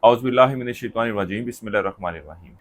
औज़ुबिल्लाहि मिनश्शैतानिर्रजीम बिस्मिल्लाहिर्रहमानिर्रहीम।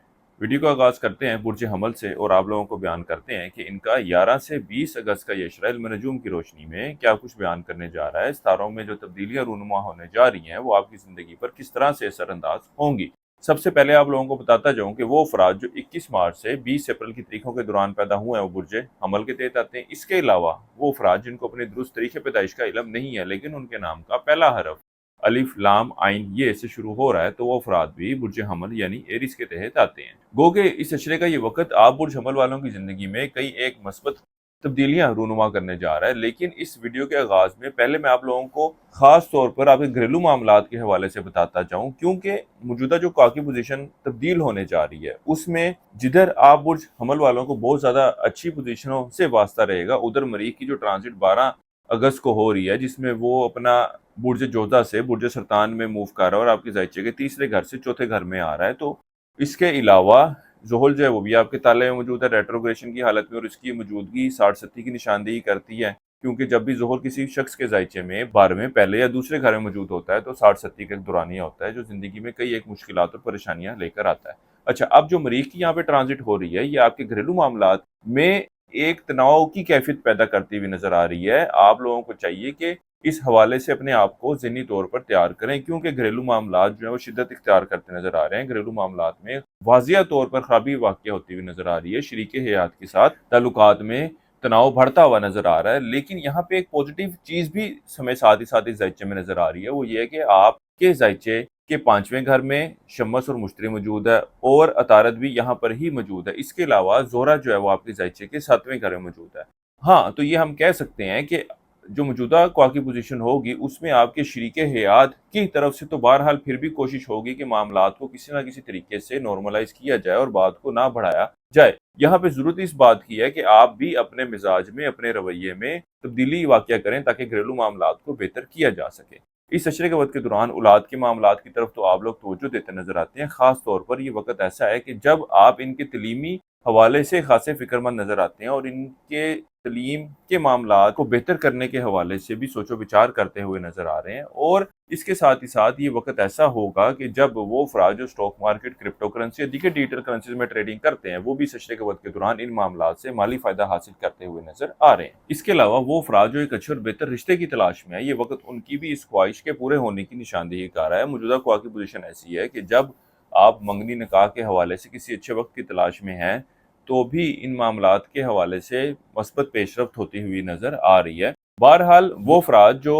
वीडियो का आगाज़ करते हैं बुर्ज हमल से और आप लोगों को बयान करते हैं कि इनका 11 से 20 अगस्त का ये इशरा इल्म नजूम की रोशनी में क्या कुछ बयान करने जा रहा है। सितारों में जो तब्दीलियाँ रूनुमा होने जा रही हैं वो आपकी ज़िंदगी पर किस तरह से असरअंदाज होंगी। सबसे पहले आप लोगों को बताता जाऊँ कि वो अफराद जो 21 मार्च से 20 अप्रैल की तारीखों के दौरान पैदा हुए हैं वो बुर्ज हमल के तहत आते हैं। इसके अलावा वो अफराद जिनको अपने दुरुस्त तरीके पैदाइश का इल्म नहीं है लेकिन उनके नाम का पहला हरफ अलिफ लाम आइन ये से शुरू हो रहा है तो वो अफराद भी बुर्ज हमल यानी एरिस के तहत आते हैं। गो के इस अशरे का ये वक्त आप बुर्ज हमल वालों की जिंदगी में कई एक मस्बत तब्दीलियां रूनुमा करने जा रहा है। लेकिन इस वीडियो के आगाज में पहले मैं आप लोगों को खास तौर पर आपके घरेलू मामलात के हवाले से बताता जाऊं, क्योंकि मौजूदा जो काकी पोजीशन तब्दील होने जा रही है उसमें जिधर आप बुर्ज हमल वालों को बहुत ज्यादा अच्छी पोजीशनों से वास्ता रहेगा, उधर मरीख की जो ट्रांजिट 12 अगस्त को हो रही है जिसमें वो अपना बुर्ज जोधा से बुर्ज सरतान में मूव कर रहा है और आपके जायचे के तीसरे घर से चौथे घर में आ रहा है। तो इसके अलावा जोहल जो है वो भी आपके ताले में मौजूद है रेट्रोग्रेशन की हालत में और इसकी मौजूदगी 60-70 की निशानदेही करती है, क्योंकि जब भी जोहल किसी शख्स के जायचे में 12वें पहले या दूसरे घर में मौजूद होता है तो 60-70 का एक दौरानिया होता है जो जिंदगी में कई एक मुश्किलात और परेशानियां लेकर आता है। अच्छा, अब जो मरीख की यहाँ पे ट्रांजिट हो रही है ये आपके घरेलू मामलात में एक तनाव की कैफियत पैदा करती हुई नजर आ रही है। आप लोगों को चाहिए कि इस हवाले से अपने आप को ज़हनी तौर पर तैयार करें, क्योंकि घरेलू मामलात जो है वो शिद्दत इख्तियार करते नजर आ रहे हैं। घरेलू मामलात में वाजिया तौर पर खराबी वाक़या होती हुई नजर आ रही है। शरीके हयात के साथ ताल्लुकात में तनाव बढ़ता हुआ नजर आ रहा है। लेकिन यहाँ पे एक पॉजिटिव चीज़ भी हमें साथ ही साथ इस जायचे में नजर आ रही है, वो ये है कि आपके जायचे के 5वें घर में शम्मस और मुश्तरी मौजूद है और अतारत भी यहाँ पर ही मौजूद है। इसके अलावा जोहरा जो है वो आपके जायचे के 7वें घर में मौजूद है। हाँ, तो ये हम कह सकते हैं कि जो मौजूदा क्वाकी पोजीशन होगी उसमें आपके शरीके हयात की तरफ से तो बहरहाल फिर भी कोशिश होगी कि मामलात को किसी ना किसी तरीके से नॉर्मलाइज किया जाए और बात को ना बढ़ाया जाए। यहाँ पे जरूरत इस बात की है कि आप भी अपने मिजाज में अपने रवैये में तब्दीली वाक़या करें ताकि घरेलू मामलात को बेहतर किया जा सके। इस अशरे के वक्त के दौरान औलाद के मामलात की तरफ तो आप लोग तवज्जो देते नजर आते हैं। खास तौर पर ये वक्त ऐसा है कि जब आप इनके तलीमी हवाले से खासे फिक्रमंद नजर आते हैं और इनके तलीम के मामलात को बेहतर करने के हवाले से भी सोचो विचार करते हुए नजर आ रहे हैं। और इसके साथ ही साथ ये वक्त ऐसा होगा कि जब वो अफराद जो स्टॉक मार्केट, क्रिप्टो करेंसी या दीगर डिजिटल करेंसीज में ट्रेडिंग करते हैं वो भी इस अशरे के वक्त के दौरान इन मामलात से माली फायदा हासिल करते हुए नजर आ रहे हैं। इसके अलावा वो अफराद जो एक अच्छे और बेहतर रिश्ते की तलाश में है, ये वक्त उनकी भी इस ख्वाहिश के पूरे होने की निशानदेही कर रहा है। मौजूदा ख्वाह की पोजीशन ऐसी है कि जब आप मंगनी निकाह के हवाले से किसी अच्छे वक्त की तलाश में हैं तो भी इन मामलात के हवाले से मस्बत पेशरफ्त होती हुई नजर आ रही है। बहरहाल वो अफराद जो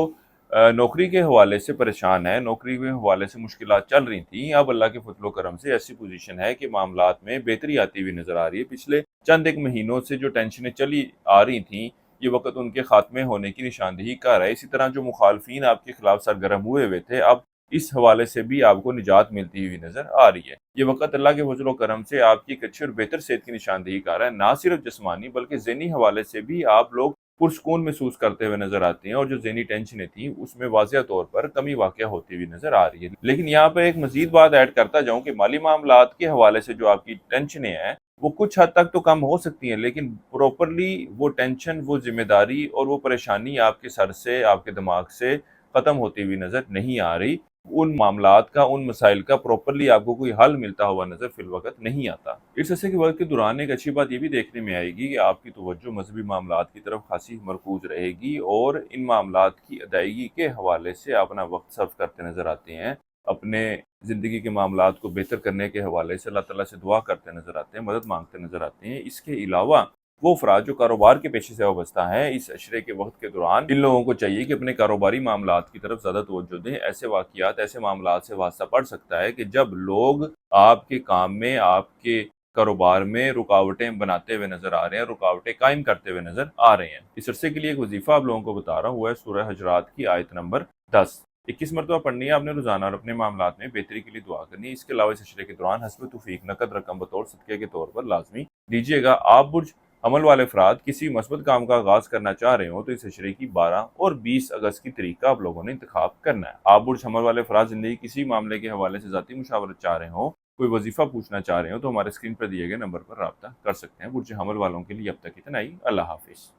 नौकरी के हवाले से परेशान है, नौकरी के हवाले से मुश्किलात चल रही थी, अब अल्लाह के फजलो करम से ऐसी पोजीशन है कि मामलात में बेहतरी आती हुई नजर आ रही है। पिछले चंद एक महीनों से जो टेंशनें चली आ रही थी ये वक्त उनके खात्मे होने की निशानदेही कर रहा है। इसी तरह जो मुखालफीन आपके खिलाफ सरगर्म हुए थे अब इस हवाले से भी आपको निजात मिलती हुई नजर आ रही है। ये वक्त अल्लाह के फजल करम से आपकी एक अच्छी और बेहतर सेहत की निशानदेही कर रहा है। ना सिर्फ जिस्मानी बल्कि ज़हनी हवाले से भी आप लोग पुरसकून महसूस करते हुए नजर आते हैं और जो ज़हनी टेंशनें थी उसमें वाज़िया तौर पर कमी वाक़या होती हुई नजर आ रही है। लेकिन यहाँ पर एक मजीद बात ऐड करता जाऊँ कि माली मामलात के हवाले से जो आपकी टेंशनें हैं वो कुछ हद तक तो कम हो सकती हैं, लेकिन प्रॉपरली वो टेंशन, वो जिम्मेदारी और वो परेशानी आपके सर से, आपके दिमाग से ख़त्म होती हुई नजर नहीं आ रही। उन मामलात का, उन मसाइल का प्रॉपरली आपको कोई हल मिलता हुआ नजर फिलवक्त नहीं आता। इस अरसे के वक्त के दौरान एक अच्छी बात यह भी देखने में आएगी कि आपकी तवज्जो मजहबी मामलात की तरफ खासी मरकूज रहेगी और इन मामलात की अदायगी के हवाले से अपना वक्त सर्व करते नजर आते हैं। अपने ज़िंदगी के मामलात को बेहतर करने के हवाले से अल्लाह ताला से दुआ करते नजर आते हैं, मदद मांगते नजर आते हैं। इसके अलावा वो अफराद जो कारोबार के पेशे से वाबस्ता हैं, इस अशरे के वक्त के दौरान इन लोगों को चाहिए कि अपने कारोबारी मामलात की तरफ ज़्यादा तवज्जो दें। ऐसे वाक़ियात, ऐसे मामलात से वास्ता पड़ सकता है कि जब लोग आपके काम में, आपके कारोबार में रुकावटें बनाते हुए नजर आ रहे हैं, रुकावटें कायम करते हुए नजर आ रहे हैं। इस अरसे के लिए एक वजीफा आप लोगों को बता रहा हूँ, है सूरह हजरात की आयत नंबर 10 21 मरतबा पढ़नी है आपने रोजाना और अपने मामलात में बेहतरी के लिए दुआ करनी है। इसके अलावा इस अशरे के दौरान हस्ब तौफीक नकद रकम बतौर सदक़े के तौर पर लाजमी दीजिएगा। आप बुर्ज अमल वाले अफराद किसी मस्बत काम का आगाज करना चाह रहे हो तो इस अशरे की 12 और 20 अगस्त की तारीख का आप लोगों ने इंतखाब करना है। आप बुर्ज अमल वाले अफराद जिंदगी किसी मामले के हवाले से ज़ाती मुशावरत चाह रहे हो, कोई वजीफा पूछना चाह रहे हो तो हमारे स्क्रीन पर दिए गए नंबर पर रब्ता कर सकते हैं। बुर्ज अमल वालों के लिए अब तक इतना ही। अल्लाह हाफिज़।